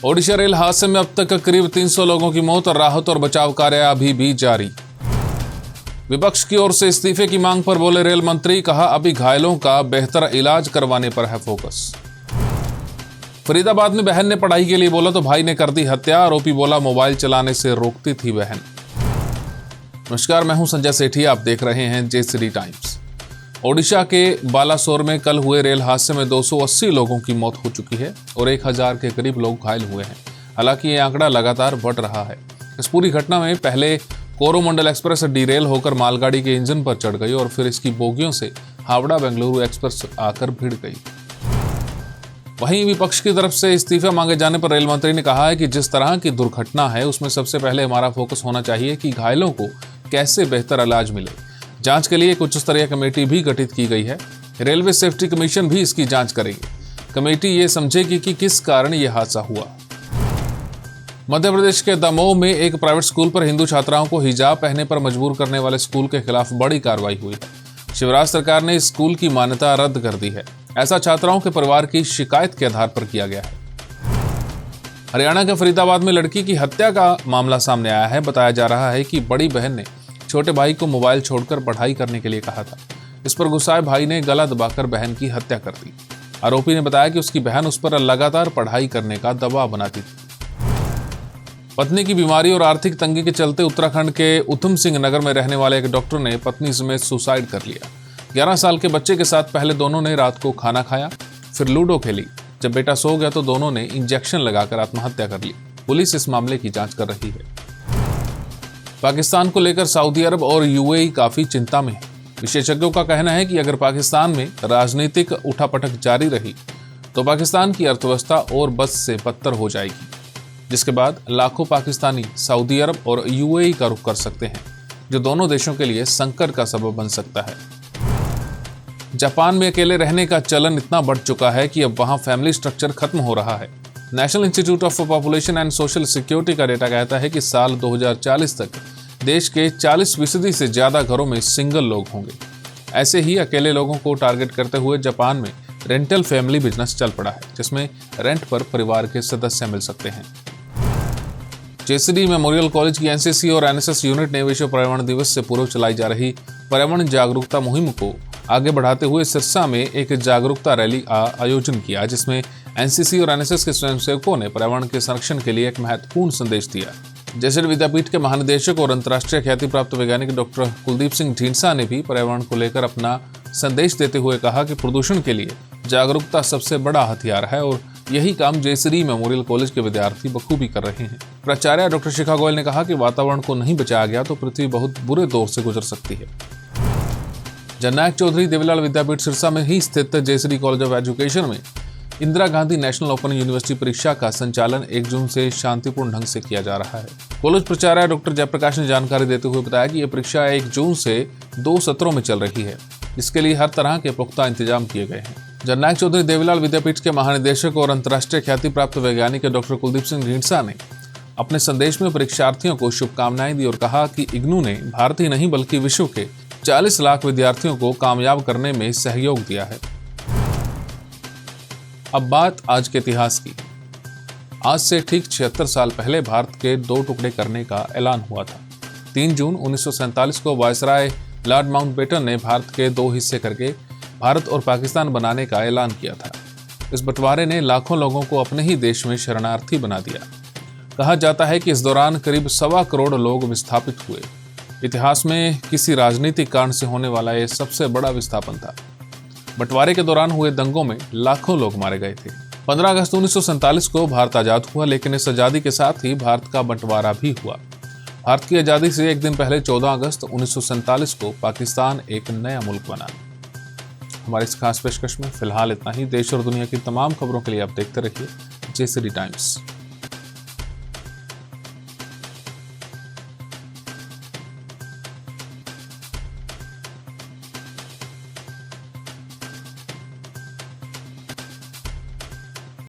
Odisha rail हादसे में अब तक करीब 300 लोगों की मौत और राहत और बचाव कार्य अभी भी जारी। विपक्ष की ओर से इस्तीफे की मांग पर बोले रेल मंत्री, कहा अभी घायलों का बेहतर इलाज करवाने पर है फोकस। फरीदाबाद में बहन ने पढ़ाई के लिए बोला तो भाई ने कर दी हत्या, आरोपी बोला मोबाइल चलाने से रोकती थी बहन। नमस्कार, मैं हूं संजय सेठी, आप देख रहे हैं जेसीडी टाइम्स। ओडिशा के बालासोर में कल हुए रेल हादसे में 280 लोगों की मौत हो चुकी है और 1000 के करीब लोग घायल हुए हैं। हालांकि ये आंकड़ा लगातार बढ़ रहा है। इस पूरी घटना में पहले कोरोमंडल एक्सप्रेस डीरेल होकर मालगाड़ी के इंजन पर चढ़ गई और फिर इसकी बोगियों से हावड़ा बेंगलुरु एक्सप्रेस आकर भिड़ गई। वहीं विपक्ष की तरफ से इस्तीफा मांगे जाने पर रेल मंत्री ने कहा है कि जिस तरह की दुर्घटना है उसमें सबसे पहले हमारा फोकस होना चाहिए कि घायलों को कैसे बेहतर इलाज मिले। जांच के लिए एक उच्च स्तरीय कमेटी भी गठित की गई है। रेलवे सेफ्टी कमीशन भी इसकी जांच करेगी। कमेटी ये समझेगी कि किस कारण यह हादसा हुआ। मध्य प्रदेश के दमोह में एक प्राइवेट स्कूल पर हिंदू छात्राओं को हिजाब पहनने पर मजबूर करने वाले स्कूल के खिलाफ बड़ी कार्रवाई हुई है। शिवराज सरकार ने इस स्कूल की मान्यता रद्द कर दी है। ऐसा छात्राओं के परिवार की शिकायत के आधार पर किया गया है। हरियाणा के फरीदाबाद में लड़की की हत्या का मामला सामने आया है। बताया जा रहा है कि बड़ी बहन ने छोटे भाई को मोबाइल छोड़कर पढ़ाई करने के लिए कहा था। इस पर गुस्साए भाई ने गला दबाकर बहन की हत्या कर दी। आरोपी ने बताया कि उसकी बहन उस पर लगातार पढ़ाई करने का दबाव बनाती थी। पत्नी की बीमारी और आर्थिक तंगी के चलते उत्तराखंड के उधम सिंह नगर में रहने वाले एक डॉक्टर ने पत्नी समेत सुसाइड कर लिया। 11 साल के बच्चे के साथ पहले दोनों ने रात को खाना खाया, फिर लूडो खेली। जब बेटा सो गया तो दोनों ने इंजेक्शन लगाकर आत्महत्या कर ली। पुलिस इस मामले की जांच कर रही है। पाकिस्तान को लेकर सऊदी अरब और यूएई काफी चिंता में है। विशेषज्ञों का कहना है कि अगर पाकिस्तान में राजनीतिक उठापटक जारी रही तो पाकिस्तान की अर्थव्यवस्था और बस से बदतर हो जाएगी, जिसके बाद लाखों पाकिस्तानी सऊदी अरब और यूएई का रुख कर सकते हैं, जो दोनों देशों के लिए संकट का सबब बन सकता है। जापान में अकेले रहने का चलन इतना बढ़ चुका है कि अब वहां फैमिली स्ट्रक्चर खत्म हो रहा है। National institute of population and social security का डेटा कहता है कि साल 2040 तक देश के 40% से ज्यादा घरों में सिंगल लोग होंगे। ऐसे ही अकेले लोगों को टारगेट करते हुए जापान में रेंटल फैमिली बिजनेस चल पड़ा है, जिसमें रेंट पर परिवार के सदस्य मिल सकते हैं। जेसीडी मेमोरियल कॉलेज की एनसीसी और एनएसएस यूनिट ने विश्व पर्यावरण दिवस से पूर्व चलाई जा रही पर्यावरण जागरूकता मुहिम को आगे बढ़ाते हुए सिरसा में एक जागरूकता रैली आयोजन किया, जिसमें एनसीसी और एनएसएस के स्वयंसेवकों ने पर्यावरण के संरक्षण के लिए एक महत्वपूर्ण संदेश दिया। जेसीडी विद्यापीठ के महानिदेशक और अंतर्राष्ट्रीय ख्याति प्राप्त वैज्ञानिक डॉक्टर कुलदीप सिंह ढींडसा ने भी पर्यावरण को लेकर अपना संदेश देते हुए कहा कि प्रदूषण के लिए जागरूकता सबसे बड़ा हथियार है और यही काम जेसीडी मेमोरियल कॉलेज के विद्यार्थी बखूबी कर रहे हैं। प्राचार्य डॉक्टर शिखा गोयल ने कहा कि वातावरण को नहीं बचाया गया तो पृथ्वी बहुत बुरे दौर से गुजर सकती है। जननायक चौधरी देवीलाल विद्यापीठ सिरसा में ही स्थित जेसीडी कॉलेज ऑफ एजुकेशन में Indira Gandhi national open university परीक्षा का संचालन 1 जून से शांतिपूर्ण ढंग से किया जा रहा है। कॉलेज प्राचार्य डॉक्टर जयप्रकाश ने जानकारी देते हुए बताया कि यह परीक्षा 1 जून से 2 सत्रों में चल रही है, जिसके लिए हर तरह के पुख्ता इंतजाम किए गए हैं। जननायक चौधरी देवीलाल विद्यापीठ के महानिदेशक और अंतर्राष्ट्रीय ख्याति प्राप्त वैज्ञानिक डॉक्टर कुलदीप सिंह ढींडसा ने अपने संदेश में परीक्षार्थियों को शुभकामनाएं दी और कहा कि इग्नू ने भारत ही नहीं बल्कि विश्व के 40 लाख विद्यार्थियों को कामयाब करने में सहयोग दिया है। अब बात आज के इतिहास की। आज से ठीक 76 साल पहले भारत के 2 टुकड़े करने का ऐलान हुआ था। 3 जून 1947 को वायसराय लॉर्ड माउंटबेटन ने भारत के 2 हिस्से करके भारत और पाकिस्तान बनाने का ऐलान किया था। इस बंटवारे ने लाखों लोगों को अपने ही देश में शरणार्थी बना दिया। कहा जाता है कि इस दौरान करीब 1.25 करोड़ लोग विस्थापित हुए। इतिहास में किसी राजनीतिक कारण से होने वाला यह सबसे बड़ा विस्थापन था। बंटवारे के दौरान हुए दंगों में लाखों लोग मारे गए थे। 15 अगस्त 1947 को भारत आजाद हुआ, लेकिन इस आजादी के साथ ही भारत का बंटवारा भी हुआ। भारत की आजादी से एक दिन पहले 14 अगस्त 1947 को पाकिस्तान एक नया मुल्क बना। हमारे इस खास पेशकश में फिलहाल इतना ही। देश और दुनिया की तमाम खबरों के लिए आप देखते रहिए जेसीडी टाइम्स।